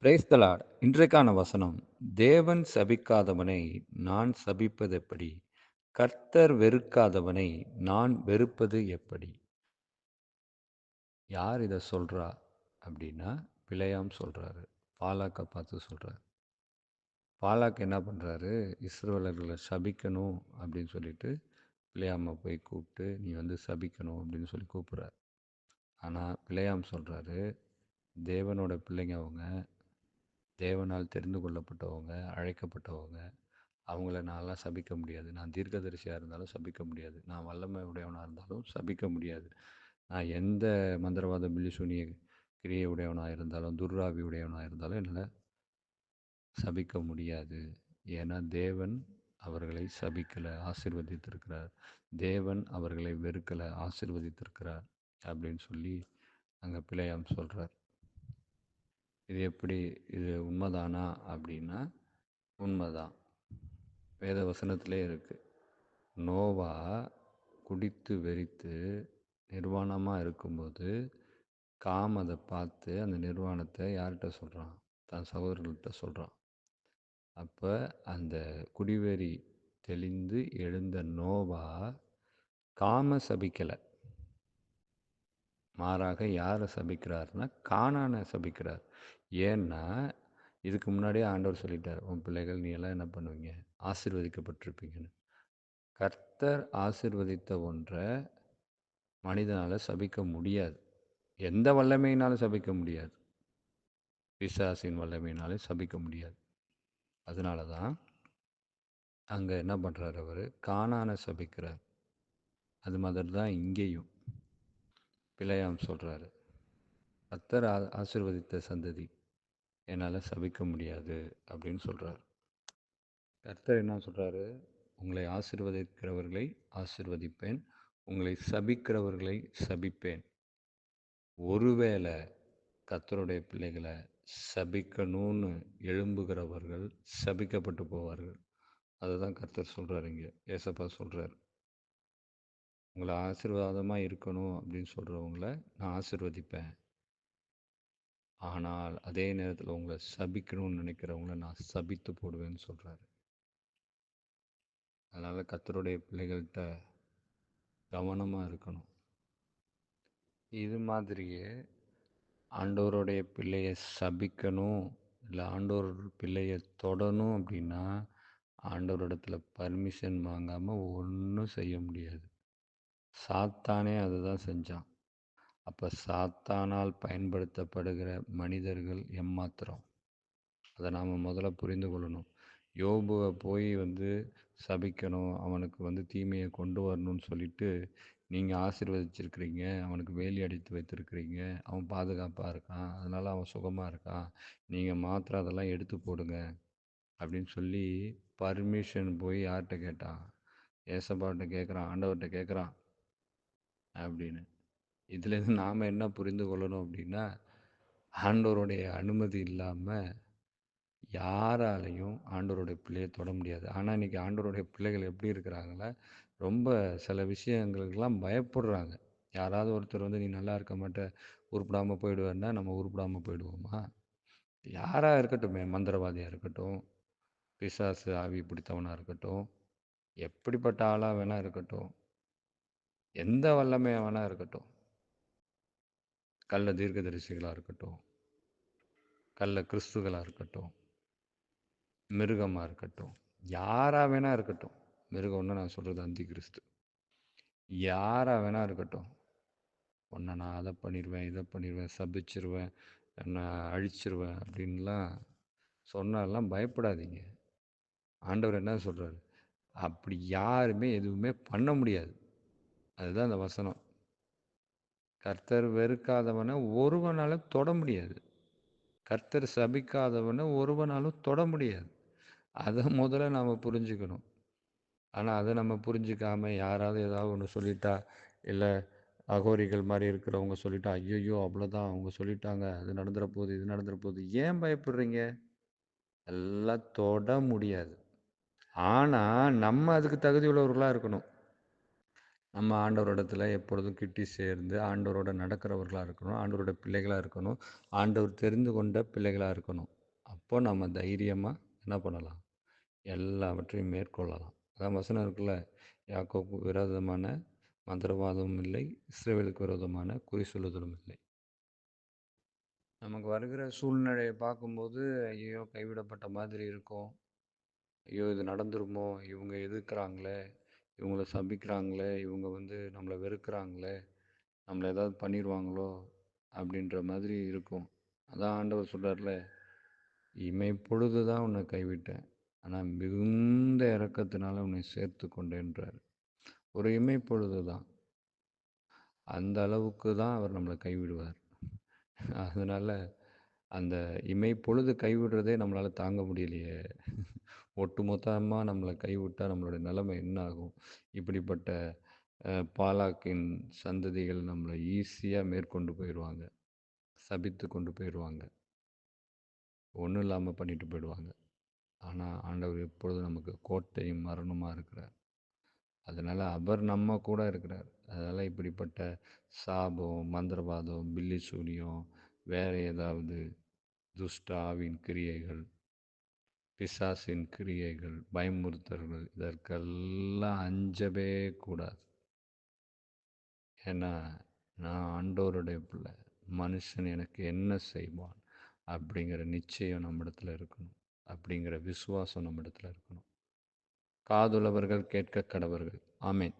Praise the Lord. இன்றைக்கான வசனம், தேவன் சபிக்காதவனை நான் சபிப்பதெப்படி? கர்த்தர் வெறுக்காதவனை நான் வெறுப்பது எப்படி? யார் இதை சொல்றா அப்படின்னா, பிலேயாம் சொல்றாரு. பாலாக்கை பார்த்து சொல்றாரு. பாலாக் என்ன பண்ணுறாரு, இஸ்ரவேலர்களை சபிக்கணும் அப்படின்னு சொல்லிட்டு பிலேயாமை போய் கூப்பிட்டு, நீ வந்து சபிக்கணும் அப்படின்னு சொல்லி கூப்பிட்றாரு. ஆனால் பிலேயாம் சொல்கிறாரு, தேவனோட பிள்ளைங்க அவங்க, தேவனால் தெரிந்து கொள்ளப்பட்டவங்க, அழைக்கப்பட்டவங்க, அவங்கள நான்லாம் சபிக்க முடியாது. நான் தீர்க்கதரிசியாக இருந்தாலும் சபிக்க முடியாது. நான் வல்லமை உடையவனாக இருந்தாலும் சபிக்க முடியாது. நான் எந்த மந்திரவாத பில்லிசூனிய கிரியை உடையவனாக இருந்தாலும், துர்ராவி உடையவனாக இருந்தாலும் என்னால் சபிக்க முடியாது. ஏன்னா தேவன் அவர்களை சபிக்கலை, ஆசீர்வதித்திருக்கிறார். தேவன் அவர்களை வெறுக்கலை, ஆசீர்வதித்திருக்கிறார் அப்படின்னு சொல்லி அங்கே பிலேயாம் சொல்கிறார். இது எப்படி, இது உண்மைதானா அப்படின்னா உண்மைதான். வேத வசனத்திலே இருக்குது. நோவா குடித்து வெறித்து நிர்வாணமாக இருக்கும்போது காம் அதை பார்த்து அந்த நிர்வாணத்தை யார்கிட்ட சொல்கிறான்? தன் சகோதரர்கள்ட்ட சொல்கிறான். அப்போ அந்த குடிவெறி தெளிந்து எழுந்த நோவா காம சபிக்கலை, மாறாக யாரை சபிக்கிறார்னா கானானை சபிக்கிறார். ஏன்னா இதுக்கு முன்னாடியே ஆண்டவர் சொல்லிட்டார், உன் பிள்ளைகள் நீ எல்லாம் என்ன பண்ணுவீங்க, ஆசீர்வதிக்கப்பட்டிருப்பீங்கன்னு. கர்த்தர் ஆசீர்வதித்த ஒன்றை மனிதனால் சபிக்க முடியாது. எந்த வல்லமையினாலும் சபிக்க முடியாது. பிசாசின் வல்லமையினாலும் சபிக்க முடியாது. அதனால தான் அங்கே என்ன பண்ணுறார், அவர் கானானை சபிக்கிறார். அது மாதிரி தான் இங்கேயும் பிலேயாம் சொல்கிறாரு, கர்த்தர் ஆசீர்வதித்த சந்ததி என்னால் சபிக்க முடியாது அப்படின்னு சொல்கிறார். கர்த்தர் என்ன சொல்கிறாரு, உங்களை ஆசீர்வதிக்கிறவர்களை ஆசீர்வதிப்பேன், உங்களை சபிக்கிறவர்களை சபிப்பேன். ஒருவேளை கர்த்தருடைய பிள்ளைகளை சபிக்கணும்னு எழும்புகிறவர்கள் சபிக்கப்பட்டு போவார்கள். அதுதான் கர்த்தர் சொல்கிறார். இங்கே ஏசப்பா சொல்கிறார், உங்களை ஆசீர்வாதமாக இருக்கணும் அப்படின்னு சொல்கிறவங்கள நான் ஆசீர்வதிப்பேன். ஆனால் அதே நேரத்தில் உங்களை சபிக்கணும்னு நினைக்கிறவங்கள நான் சபித்து போடுவேன்னு சொல்கிறாரு. அதனால் கர்த்தருடைய பிள்ளைகள்கிட்ட கவனமாக இருக்கணும். இது மாதிரியே ஆண்டவருடைய பிள்ளையை சபிக்கணும், இல்லை ஆண்டவர் பிள்ளையை தொடணும் அப்படின்னா ஆண்டவரிடத்தில் பர்மிஷன் வாங்காமல் ஒன்றும் செய்ய முடியாது. சாத்தானே அதுதான் செஞ்சான். அப்போ சாத்தானால் பயன்படுத்தப்படுகிற மனிதர்கள் எம்மாத்திரம், அதை நாம் முதல்ல புரிந்து கொள்ளணும். யோபுவை போய் வந்து சபிக்கணும், அவனுக்கு வந்து தீமையை கொண்டு வரணும்னு சொல்லிட்டு நீங்கள் ஆசீர்வதிச்சிருக்கிறீங்க, அவனுக்கு வேலி அடித்து வைத்திருக்கிறீங்க, அவன் பாதுகாப்பாக இருக்கான், அதனால் அவன் சுகமாக இருக்கான், நீங்கள் மாத்திரம் அதெல்லாம் எடுத்து போடுங்க அப்படின்னு சொல்லி பர்மிஷன் போய் யார்கிட்ட கேட்டான்? ஏசப்பாட்ட கேட்குறான், ஆண்டவர்கிட்ட கேட்குறான் அப்படின்னு. இதுலேருந்து நாம் என்ன புரிந்து கொள்ளணும் அப்படின்னா, ஆண்டவருடைய அனுமதி இல்லாமல் யாராலையும் ஆண்டவருடைய பிள்ளையை தொட முடியாது. ஆனால் இன்றைக்கி ஆண்டவருடைய பிள்ளைகள் எப்படி இருக்கிறாங்களா, ரொம்ப சில விஷயங்களுக்கெல்லாம் பயப்படுறாங்க. யாராவது ஒருத்தர் வந்து நீ நல்லா இருக்க மாட்ட, உருப்படாமல் போயிடுவேன்னா நம்ம உருப்படாமல் போயிடுவோமா? யாராக இருக்கட்டுமே, மந்திரவாதியாக இருக்கட்டும், பிசாசு ஆவி பிடித்தவனாக இருக்கட்டும், எப்படிப்பட்ட ஆளாக வேணால் இருக்கட்டும், எந்த வல்லமையாக வேணால் இருக்கட்டும், கள்ள தீர்க்கதரிசிகளாக இருக்கட்டும், கள்ள கிறிஸ்துகளாக இருக்கட்டும், மிருகமாக இருக்கட்டும், யாராக வேணால் இருக்கட்டும், மிருகம்னு நான் சொல்கிறது அந்தி கிறிஸ்து, யாராக வேணால் இருக்கட்டும், உன்னை நான் அதை பண்ணிடுவேன், இதை பண்ணிடுவேன், சபிச்சிருவேன், நான் அழிச்சிருவேன் அப்படின்லாம் சொன்னாலாம் பயப்படாதீங்க. ஆண்டவர் என்ன சொல்கிறாரு, அப்படி யாருமே எதுவுமே பண்ண முடியாது. அதுதான் அந்த வசனம். கர்த்தர் வெறுக்காதவனை ஒருவனாலும் தொட முடியாது, கர்த்தர் சபிக்காதவனை ஒருவனாலும் தொட முடியாது. அதை முதல்ல நாம் புரிஞ்சுக்கணும். ஆனால் அதை நம்ம புரிஞ்சிக்காமல் யாராவது ஏதாவது ஒன்று சொல்லிட்டா, இல்லை அகோரிகள் மாதிரி இருக்கிறவங்க சொல்லிட்டா, ஐயோ அவ்வளோதான் அவங்க சொல்லிட்டாங்க, அது நடந்துற போகுது, இது நடந்துற போகுது, ஏன் பயப்படுறீங்க? எல்லாம் தொட முடியாது. ஆனால் நம்ம அதுக்கு தகுதி உள்ளவர்களாக இருக்கணும். நம்ம ஆண்டவரிடத்துல எப்பொழுதும் கிட்டி சேர்ந்து ஆண்டவரோட நடக்கிறவர்களாக இருக்கணும், ஆண்டவரோட பிள்ளைகளாக இருக்கணும், ஆண்டவர் தெரிந்து கொண்ட பிள்ளைகளாக இருக்கணும். அப்போ நம்ம தைரியமாக என்ன பண்ணலாம்? எல்லாவற்றையும் மேற்கொள்ளலாம். அதான் வசனம் இருக்குல்ல, யாக்கோபுக்கு விரோதமான மந்திரவாதமும் இல்லை, இஸ்ரவேலுக்கு விரோதமான குறி சொல்லுதலும் இல்லை. நமக்கு வருகிற சூழ்நிலையை பார்க்கும்போது ஐயோ கைவிடப்பட்ட மாதிரி இருக்கும், ஐயோ இது நடந்துருமோ, இவங்க எதிர்க்கிறாங்களே, இவங்கள சபிக்கிறாங்களே, இவங்க நம்மளை வெறுக்கிறாங்களே, நம்மளை ஏதாவது பண்ணிடுவாங்களோ அப்படின்ற மாதிரி இருக்கும். அதான் ஆண்டவர் சொல்கிறார்ல, இமை பொழுது தான் உன்னை கைவிட்டேன், ஆனால் மிகுந்த இரக்கத்தினால உன்னை சேர்த்து கொண்டேன்றார். ஒரு இமை பொழுது தான், அந்த அளவுக்கு தான் அவர் நம்மளை கைவிடுவார். அதனால் அந்த இமை பொழுது கைவிடுறதே நம்மளால் தாங்க முடியலையே, ஒட்டு மொத்தமாக நம்மளை கைவிட்டால் நம்மளுடைய நிலைமை என்ன ஆகும்? இப்படிப்பட்ட பாலாக்கின் சந்ததிகள் நம்மளை ஈஸியாக மேற்கொண்டு போயிடுவாங்க, சபித்து கொண்டு போயிடுவாங்க, ஒன்றும் இல்லாமல் பண்ணிட்டு போயிடுவாங்க. ஆனால் ஆண்டவர் எப்பொழுதும் நமக்கு கோட்டையும் மரணமாக இருக்கிறார். அதனால் அவர் நம்ம கூட இருக்கிறார். அதனால் இப்படிப்பட்ட சாபம், மந்திரவாதம், பில்லி சூனியம், வேறு ஏதாவது துஷ்ட ஆவின் கிரியைகள், பிசாசின் கிரியைகள், பயமுறுத்தல்கள், இதற்கெல்லாம் அஞ்சவே கூடாது. ஏன்னா நான் ஆண்டவருடைய பிள்ளை, மனுஷன் எனக்கு என்ன செய்வான் அப்படிங்கிற நிச்சயம் நம்மிடத்தில் இருக்கணும், அப்படிங்கிற விசுவாசம் நம்மிடத்தில் இருக்கணும். காதுள்ளவர்கள் கேட்க கடவர்கள். ஆமென்.